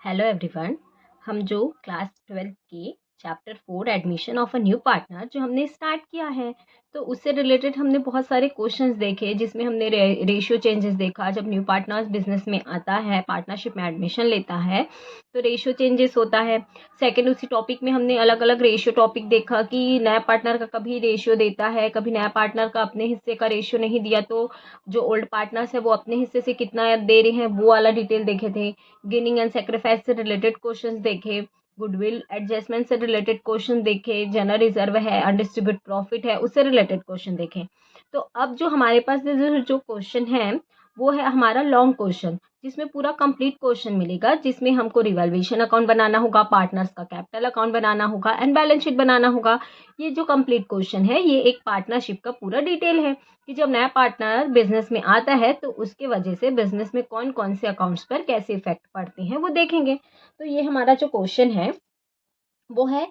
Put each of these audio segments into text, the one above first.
Hello everyone. हम जो class 12 के chapter 4 admission of a new partner जो हमने स्टार्ट किया है, तो उससे रिलेटेड हमने बहुत सारे क्वेश्चंस देखे जिसमें हमने रेशियो चेंजेस देखा। जब न्यू पार्टनर्स बिजनेस में आता है, पार्टनरशिप में एडमिशन लेता है, तो रेशियो चेंजेस होता है। सेकंड, उसी टॉपिक में हमने अलग अलग रेशियो टॉपिक देखा कि नया पार्टनर का कभी रेशियो देता है, कभी नया पार्टनर का अपने हिस्से का रेशियो नहीं दिया तो जो ओल्ड पार्टनर्स है वो अपने हिस्से से कितना दे रहे हैं वो वाला डिटेल देखे थे। गेनिंग एंड सेक्रीफाइस से रिलेटेड क्वेश्चंस देखे, गुडविल एडजस्टमेंट से रिलेटेड क्वेश्चन देखे, जनरल रिजर्व है, अनडिस्ट्रीब्यूट प्रॉफिट है, उससे रिलेटेड क्वेश्चन देखे। तो अब जो हमारे पास जो क्वेश्चन है वो है हमारा लॉन्ग क्वेश्चन, जिसमें पूरा कंप्लीट क्वेश्चन मिलेगा, जिसमें हमको रिवैल्यूएशन अकाउंट बनाना होगा, पार्टनर्स का कैपिटल अकाउंट बनाना होगा एंड बैलेंस शीट बनाना होगा। ये जो कंप्लीट क्वेश्चन है ये एक पार्टनरशिप का पूरा डिटेल है कि जब नया पार्टनर बिजनेस में आता है तो उसके वजह से बिजनेस में कौन कौन से अकाउंट्स पर कैसे इफेक्ट पड़ते हैं वो देखेंगे। तो ये हमारा जो क्वेश्चन है वो है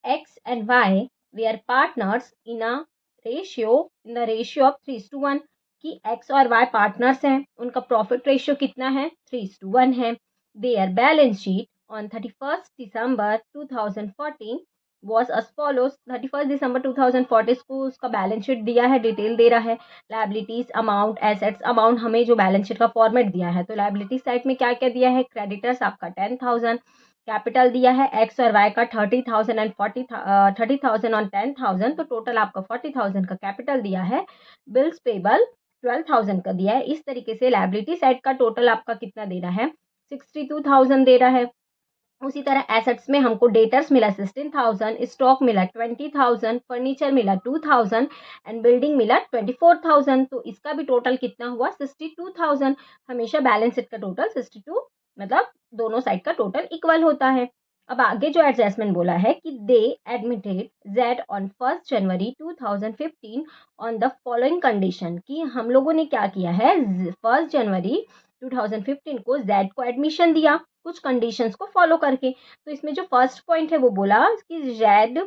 X and Y we are partners in the ratio of 3:1 कि एक्स और वाई पार्टनर्स हैं, उनका प्रॉफिट रेशियो कितना है 3:1 है। Their balance sheet on 31 December 2014 was as follows। 31 दिसंबर 2014 को उसका बैलेंस शीट दिया है, डिटेल दे रहा है। लायबिलिटीज अमाउंट, एसेट्स अमाउंट हमें जो बैलेंस शीट का फॉर्मेट दिया है, तो लायबिलिटी साइड में क्या क्या दिया है, क्रेडिटर्स आपका 10,000, कैपिटल दिया है एक्स और वाई का 30,000 एंड 30,000 ऑन 10,000, तो टोटल आपका 40,000 का कैपिटल दिया है। बिल्स पेबल 12,000 का दिया है। इस तरीके से लायबिलिटी साइड का टोटल आपका कितना दे रहा है 62,000 दे रहा है। उसी तरह एसेट्स में हमको डेटर्स मिला 16,000, स्टॉक मिला 20,000, फर्नीचर मिला 2,000 एंड बिल्डिंग मिला 24,000। तो इसका भी टोटल कितना हुआ 62,000। हमेशा बैलेंस शीट का टोटल 62 मतलब दोनों साइड का टोटल इक्वल होता है। अब आगे जो एडजस्टमेंट बोला है कि they admitted Z on 1 January 2015 on the following condition, कि हम लोगों ने क्या किया है 1 जनवरी 2015 को जेड को एडमिशन दिया कुछ कंडीशंस को फॉलो करके। तो इसमें जो फर्स्ट पॉइंट है वो बोला कि Z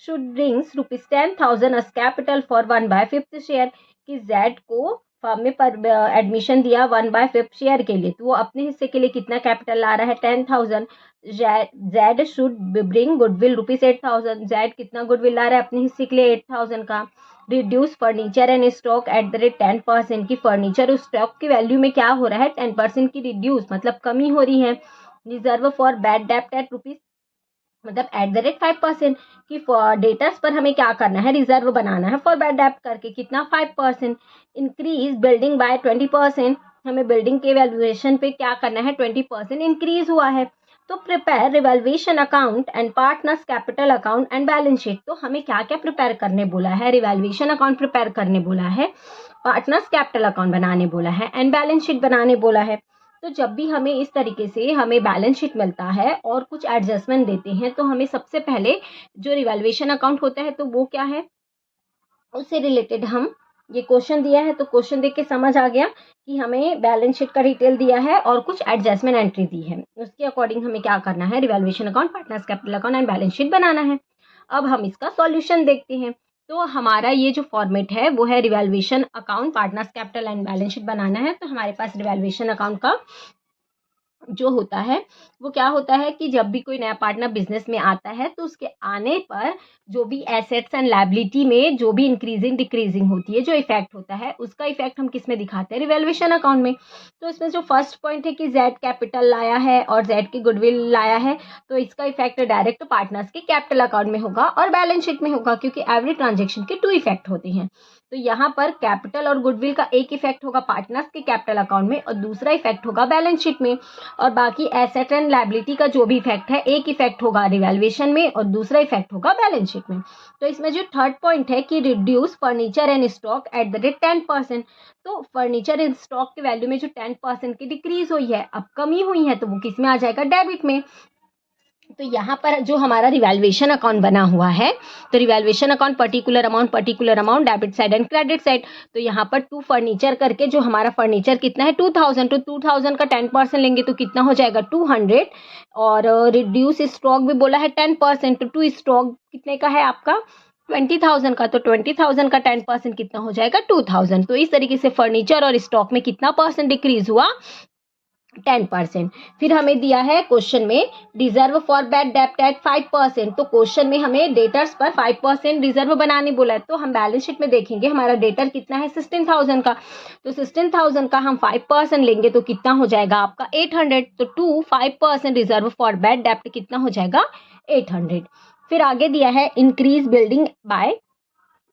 should brings ₹10,000 as capital for 1/5 share, कि जेड को फर्म में पर एडमिशन दिया 1/5 शेयर के लिए, तो वो अपने हिस्से के लिए कितना कैपिटल ला रहा है 10,000। Z should bring goodwill ₹8,000, Z कितना गुडविल ला रहा है अपने हिस्से के लिए 8,000 का। Reduce furniture and stock at the rate 10%, की फर्नीचर और स्टॉक की वैल्यू में क्या हो रहा है 10% की रिड्यूस मतलब कमी हो रही है। रिजर्व फॉर बैड डेप्ट एट रुपीज मतलब एट द रेट 5%, कि डेटर्स पर हमें क्या करना है रिजर्व बनाना है फॉर बैड डेप्ट करके कितना 5%। इंक्रीज बिल्डिंग बाय 20%, हमें बिल्डिंग के वैल्यूएशन पे क्या करना है 20% इंक्रीज हुआ है। तो prepare revaluation account and partners capital account and balance sheet, तो हमें क्या क्या प्रिपेयर करने बोला है, रिवैल्यूएशन अकाउंट प्रिपेयर करने बोला है, पार्टनर्स कैपिटल अकाउंट बनाने बोला है एंड बैलेंस शीट बनाने बोला है। तो जब भी हमें इस तरीके से हमें बैलेंस शीट मिलता है और कुछ एडजस्टमेंट देते हैं, तो हमें सबसे पहले जो रिवैल्यूएशन अकाउंट होता है तो वो क्या है उससे रिलेटेड हम ये क्वेश्चन दिया है, तो क्वेश्चन देख के समझ आ गया कि हमें बैलेंस शीट का डिटेल दिया है और कुछ एडजस्टमेंट एंट्री दी है, उसके अकॉर्डिंग हमें क्या करना है revaluation account, partners capital account and balance sheet बनाना है। अब हम इसका सॉल्यूशन देखते हैं। तो हमारा ये जो फॉर्मेट है वो है revaluation account, partners capital and balance sheet बनाना है। तो हमारे पास रिवैल्यूएशन अकाउंट का जो होता है वो क्या होता है कि जब भी कोई नया पार्टनर बिजनेस में आता है तो उसके आने पर जो भी एसेट्स एंड लायबिलिटी में जो भी इंक्रीजिंग डिक्रीजिंग होती है, जो इफेक्ट होता है उसका इफेक्ट हम किस में दिखाते हैं रिवैल्यूएशन अकाउंट में। तो इसमें जो फर्स्ट पॉइंट है कि जेड कैपिटल लाया है और जेड की गुडविल लाया है, तो इसका इफेक्ट डायरेक्ट पार्टनर्स के कैपिटल अकाउंट में होगा और बैलेंस शीट में होगा, क्योंकि एवरी ट्रांजेक्शन के 2 इफेक्ट होते हैं। तो यहाँ पर कैपिटल और गुडविल का एक इफेक्ट होगा पार्टनर्स के कैपिटल अकाउंट में और दूसरा इफेक्ट होगा बैलेंस शीट में। और बाकी एसेट एंड लायबिलिटी का जो भी इफेक्ट है, एक इफेक्ट होगा रिवैल्यूएशन में और दूसरा इफेक्ट होगा बैलेंस शीट में। तो इसमें जो थर्ड पॉइंट है कि reduce furniture and stock at the rate 10%, तो फर्नीचर एंड स्टॉक की वैल्यू में जो 10% की डिक्रीज हुई है, अब कमी हुई है, तो वो किस में आ जाएगा डेबिट में। तो यहाँ पर जो हमारा रिवैल्यूएशन अकाउंट बना हुआ है, तो revaluation account particular amount debit side and credit side. तो यहाँ पर 2 फर्नीचर करके जो हमारा फर्नीचर कितना है 2,000, तो 2,000 का 10% लेंगे तो कितना हो जाएगा 200। और रिड्यूस स्टॉक भी बोला है 10%, तो 2 स्टॉक कितने का है आपका 20,000 का, तो 20,000 का 10% कितना हो जाएगा 2,000। तो इस तरीके से फर्नीचर और स्टॉक में कितना परसेंट डिक्रीज हुआ 10%। फिर हमें दिया है क्वेश्चन में रिजर्व फॉर बैड डेब्ट एट 5%। तो क्वेश्चन में हमें डेटर्स पर 5% रिजर्व बनाने बोला है। तो हम बैलेंस शीट में देखेंगे हमारा डेटर कितना है 16,000 का। तो 16,000 का हम 5% लेंगे तो कितना हो जाएगा आपका 800। तो 5% रिजर्व फॉर बैड डेब्ट कितना हो जाएगा 800। फिर आगे दिया है इंक्रीज बिल्डिंग बाय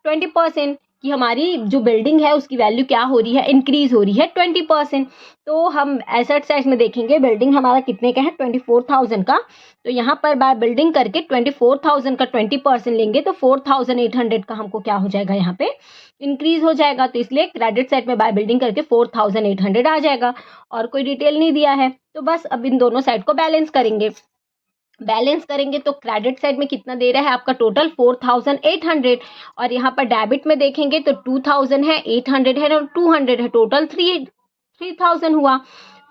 20%, कि हमारी जो बिल्डिंग है उसकी वैल्यू क्या हो रही है, इंक्रीज हो रही है 20%। तो हम एसेट साइड में देखेंगे बिल्डिंग हमारा कितने का है 24,000 का। तो यहाँ पर बाय बिल्डिंग करके 24,000 का 20% लेंगे तो 4,800 का हमको क्या हो जाएगा यहाँ पे इंक्रीज हो जाएगा। तो इसलिए क्रेडिट साइड में बाय बिल्डिंग करके 4,800 आ जाएगा। और कोई डिटेल नहीं दिया है। तो बस अब इन दोनों साइड को बैलेंस करेंगे। बैलेंस करेंगे तो क्रेडिट साइड में कितना दे रहा है आपका टोटल 4,800। और यहाँ पर डेबिट में देखेंगे तो 2,000 है, 800 है और 200 है, टोटल 3,000 हुआ।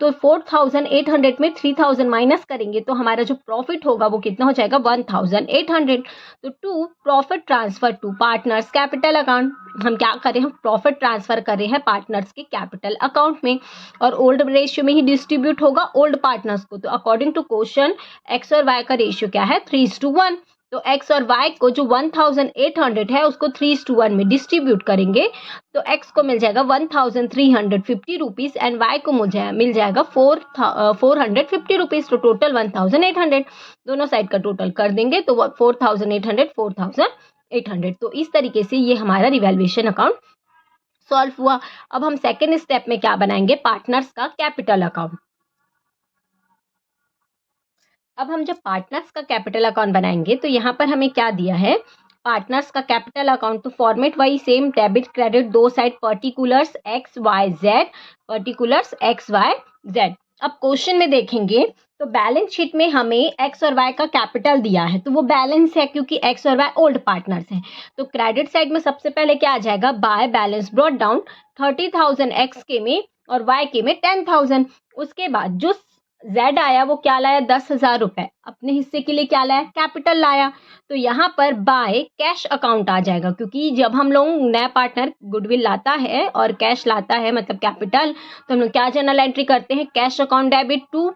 तो 4,800 में 3,000 माइनस करेंगे तो हमारा जो प्रॉफिट होगा वो कितना हो जाएगा 1,800। तो to profit transfer to partners capital account, हम क्या करें हम प्रॉफिट ट्रांसफर कर रहे हैं पार्टनर्स के कैपिटल अकाउंट में। और ओल्ड रेशियो में ही डिस्ट्रीब्यूट होगा ओल्ड पार्टनर्स को। तो अकॉर्डिंग टू क्वेश्चन एक्स और वाई का रेशियो क्या है 3:1। तो एक्स और वाई को जो 1,800 है उसको 3:1 में डिस्ट्रीब्यूट करेंगे तो एक्स को मिल जाएगा 1,350 रुपीज एंड वाई को मिल जाएगा 450 रुपीज। तो टोटल 1,800 दोनों साइड का टोटल कर देंगे तो 4,800। तो इस तरीके से ये हमारा रिवैल्यूएशन अकाउंट सॉल्व हुआ। अब हम सेकेंड स्टेप में क्या बनाएंगे पार्टनर्स का कैपिटल अकाउंट। अब हम जब पार्टनर्स का कैपिटल अकाउंट बनाएंगे तो यहाँ पर हमें क्या दिया है पार्टनर्स का कैपिटल अकाउंट। तो फॉर्मेट वही सेम, डेबिट क्रेडिट दो side, particulars X Y Z, particulars X Y Z. अब क्वेश्चन में देखेंगे तो बैलेंस शीट में हमें एक्स और वाई का कैपिटल दिया है तो वो बैलेंस है क्योंकि एक्स और वाई ओल्ड पार्टनर्स हैं। तो क्रेडिट साइड में सबसे पहले क्या आ जाएगा by balance brought down 30,000 x के में और वाई के में 10,000। उसके बाद जो जेड आया वो क्या लाया 10,000 रुपए अपने हिस्से के लिए क्या लाया कैपिटल लाया। तो यहाँ पर बाय कैश अकाउंट आ जाएगा क्योंकि जब हम लोग नया पार्टनर गुडविल लाता है और कैश लाता है मतलब कैपिटल तो हम लोग क्या जर्नल एंट्री करते हैं cash account debit to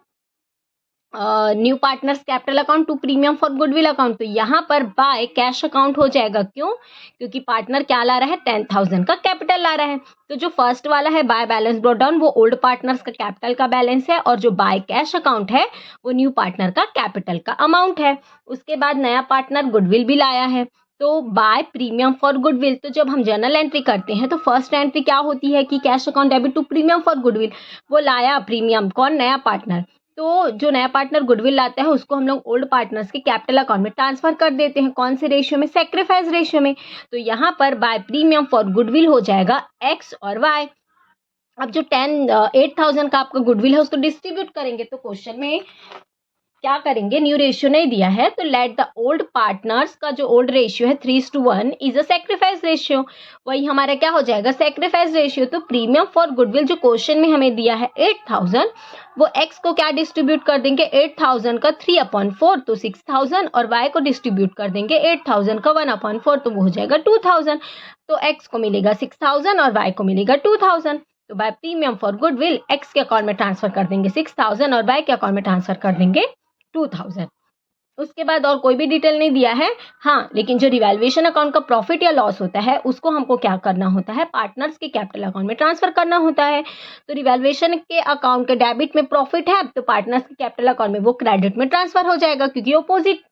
new partners capital account to premium for goodwill account. तो यहाँ पर बाय कैश अकाउंट हो जाएगा क्यों क्योंकि पार्टनर क्या ला रहा है 10,000 का कैपिटल ला रहा है। तो जो फर्स्ट वाला है बाय बैलेंस ब्रॉट डाउन वो ओल्ड पार्टनर्स का कैपिटल का बैलेंस है और जो बाय कैश अकाउंट है वो न्यू पार्टनर का कैपिटल का अमाउंट है। उसके बाद नया पार्टनर गुडविल भी लाया है तो बाय प्रीमियम फॉर गुडविल। तो जब हम जर्नल एंट्री करते हैं तो फर्स्ट एंट्री क्या होती है कि cash account debit to premium for goodwill, वो लाया प्रीमियम कौन नया पार्टनर। तो जो नया पार्टनर गुडविल लाता है उसको हम लोग ओल्ड पार्टनर्स के कैपिटल अकाउंट में ट्रांसफर कर देते हैं कौन से रेशियो में सेक्रीफाइस रेशियो में। तो यहाँ पर बाय प्रीमियम फॉर गुडविल हो जाएगा एक्स और वाई। अब जो 8,000 का आपका गुडविल है उसको डिस्ट्रीब्यूट करेंगे तो क्वेश्चन में क्या करेंगे न्यू रेशियो नहीं दिया है तो लेट द ओल्ड पार्टनर्स का जो ओल्ड रेशियो है 3:1 इज अ सेक्रीफाइस रेशियो, वही हमारा क्या हो जाएगा सेक्रीफाइस रेशियो। तो प्रीमियम फॉर गुडविल जो क्वेश्चन में हमें दिया है 8,000 वो एक्स को क्या डिस्ट्रीब्यूट कर देंगे 8,000 का 3/4 तो 6,000 और वाई को डिस्ट्रीब्यूट कर देंगे 8,000 का 1/4 तो वो हो जाएगा 2,000। तो एक्स को मिलेगा 6,000 और वाई को मिलेगा 2,000। तो by premium for goodwill X के अकाउंट में ट्रांसफर कर देंगे 6,000 और वाई के अकाउंट में ट्रांसफर कर देंगे 2,000। उसके बाद और कोई भी डिटेल नहीं दिया है। हाँ लेकिन जो रिवैल्यूएशन अकाउंट का प्रॉफिट या लॉस होता है उसको हमको क्या करना होता है पार्टनर्स के कैपिटल अकाउंट में ट्रांसफर करना होता है। तो रिवैल्यूएशन के अकाउंट के डेबिट में प्रॉफिट है तो पार्टनर्स के कैपिटल अकाउंट में वो क्रेडिट में ट्रांसफर हो जाएगा क्योंकि अपोजिट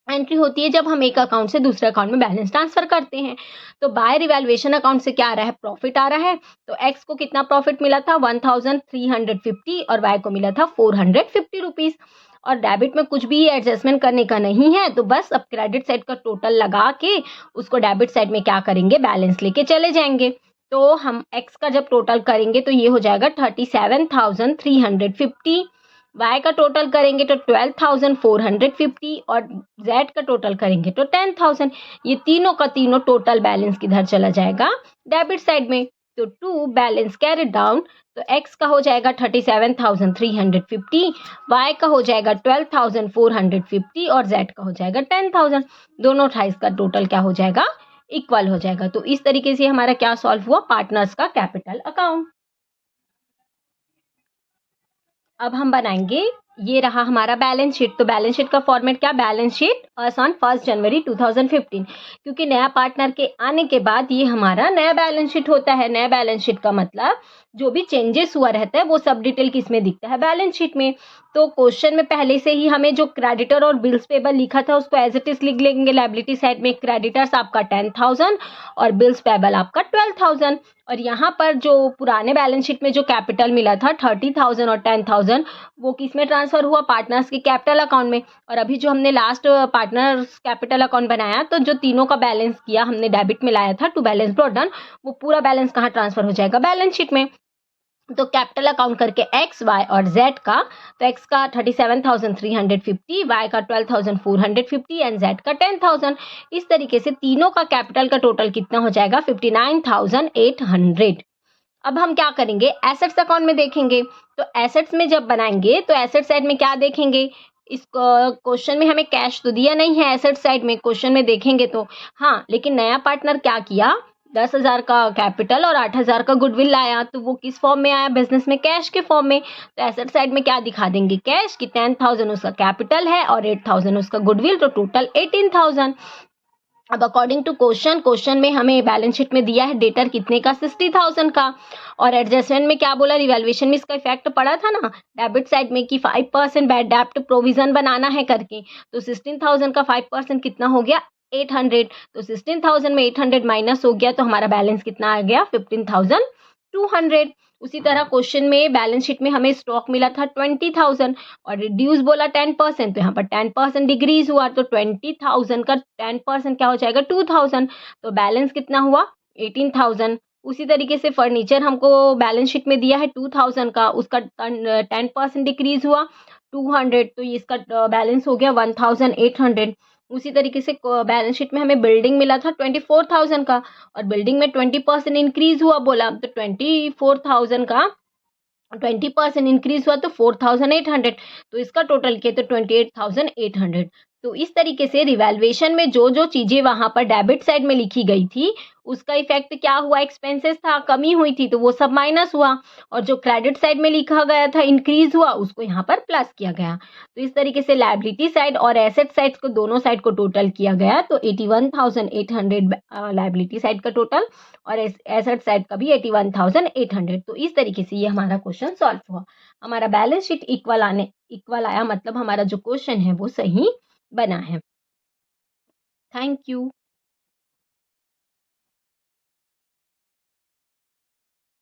एंट्री होती है जब हम एक अकाउंट से दूसरे अकाउंट में बैलेंस ट्रांसफर करते हैं। तो बाय रिवैल्यूएशन अकाउंट से क्या आ रहा है प्रॉफिट आ रहा है। तो एक्स को कितना प्रॉफिट मिला था 1,350 और वाई को मिला था 450 रुपीज। और डेबिट में कुछ भी एडजस्टमेंट करने का नहीं है तो बस अब क्रेडिट साइड का टोटल लगा के उसको डेबिट साइड में क्या करेंगे बैलेंस लेके चले जाएंगे। तो हम एक्स का जब टोटल करेंगे तो ये हो जाएगा 37,350, वाई का टोटल करेंगे तो 12,450 और जेड का टोटल करेंगे तो 10,000। ये तीनों का तीनों टोटल बैलेंस किधर चला जाएगा डेबिट साइड में। तो टू बैलेंस कैरिड डाउन तो एक्स का हो जाएगा 37,350, वाई का हो जाएगा 12,450 और जेड का हो जाएगा 10,000। दोनों साइज का टोटल क्या हो जाएगा इक्वल हो जाएगा। तो इस तरीके से हमारा क्या सॉल्व हुआ पार्टनर्स का कैपिटल अकाउंट। अब हम बनाएंगे, ये रहा हमारा बैलेंस शीट। तो बैलेंस शीट का फॉर्मेट क्या, balance sheet us on 1 January 2015, क्योंकि नया पार्टनर के आने के बाद ये हमारा नया बैलेंस शीट होता है। नया बैलेंस शीट का मतलब जो भी चेंजेस हुआ रहता है वो सब डिटेल किस में दिखता है, बैलेंस शीट में। तो क्वेश्चन में पहले से ही हमें जो क्रेडिटर और बिल्स पेबल लिखा था उसको एज इट इज लिख लेंगे। लायबिलिटी साइड में क्रेडिटर्स आपका 10,000 और बिल्स पेबल आपका 12,000। और यहाँ पर जो पुराने बैलेंस शीट में जो कैपिटल मिला था 30,000 और 10,000, वो किस में ट्रांसफर हुआ, पार्टनर्स के कैपिटल अकाउंट में। और अभी जो हमने लास्ट पार्टनर्स कैपिटल अकाउंट बनाया, तो जो तीनों का बैलेंस किया हमने, डेबिट में लाया था टू बैलेंस ब्रॉट डाउन, वो पूरा बैलेंस कहाँ ट्रांसफर हो जाएगा, बैलेंस शीट में। तो कैपिटल अकाउंट करके एक्स, वाई और जेड का, तो एक्स का 37,350, वाई का 12,450 एंड जेड का 10,000। इस तरीके से तीनों का कैपिटल का टोटल कितना हो जाएगा, 59,800। अब हम क्या करेंगे, एसेट्स अकाउंट में देखेंगे। तो एसेट्स में जब बनाएंगे तो एसेट साइड में क्या देखेंगे, इस क्वेश्चन में हमें कैश तो दिया नहीं है एसेट साइड में, क्वेश्चन में देखेंगे तो हाँ, लेकिन नया पार्टनर क्या किया, 10,000 का कैपिटल और 8,000 का गुडविल लाया। तो वो किस फॉर्म में आया, बिजनेस में कैश के फॉर्म में। तो एसेट साइड में क्या दिखा देंगे, कैश की 10,000 उसका कैपिटल है और 8,000 उसका गुडविल, तो टोटल 18,000। अब अकॉर्डिंग टू क्वेश्चन में हमें बैलेंस शीट में दिया है डेटर कितने का, 60,000 का। और एडजस्टमेंट में क्या बोला, रिवैल्यूएशन में इसका इफेक्ट पड़ा था ना डेबिट साइड में कि 5% बैड डेब्ट प्रोविजन बनाना है करके। तो 16,000 का 5% कितना हो गया, 800। तो 16,000 में 800 माइनस हो गया, तो हमारा बैलेंस कितना आ गया, 15,200। उसी तरह क्वेश्चन में बैलेंस शीट में हमें स्टॉक मिला था 20,000 और रिड्यूस बोला 10%, तो यहाँ पर 10% डिक्रीज हुआ, तो 20,000 का 10% क्या हो जाएगा, 2,000। तो बैलेंस कितना हुआ, 18,000। उसी तरीके से फर्नीचर हमको बैलेंस शीट में दिया है 2,000 का, उसका 10% डिक्रीज हुआ 200, तो ये इसका बैलेंस हो गया 1,800। उसी तरीके से बैलेंस शीट में हमें बिल्डिंग मिला था 24,000 का और बिल्डिंग में 20% इंक्रीज हुआ बोला, तो 24,000 का 20% इंक्रीज हुआ तो 4,800, तो इसका टोटल किया तो 28,800। तो इस तरीके से रिवैल्यूएशन में जो जो चीजें वहां पर डेबिट साइड में लिखी गई थी उसका इफेक्ट क्या हुआ, एक्सपेंसेस था, कमी हुई थी, तो वो सब माइनस हुआ। और जो क्रेडिट साइड में लिखा गया था इंक्रीज हुआ, उसको यहाँ पर प्लस किया गया। तो इस तरीके से लायबिलिटी साइड और एसेट साइड को, दोनों साइड को टोटल किया गया, तो 81,800 लायबिलिटी साइड का टोटल और एसेट साइड का भी 81,800। तो इस तरीके से ये हमारा क्वेश्चन सॉल्व हुआ। हमारा बैलेंस शीट इक्वल आया, मतलब हमारा जो क्वेश्चन है वो सही बना है। Thank you.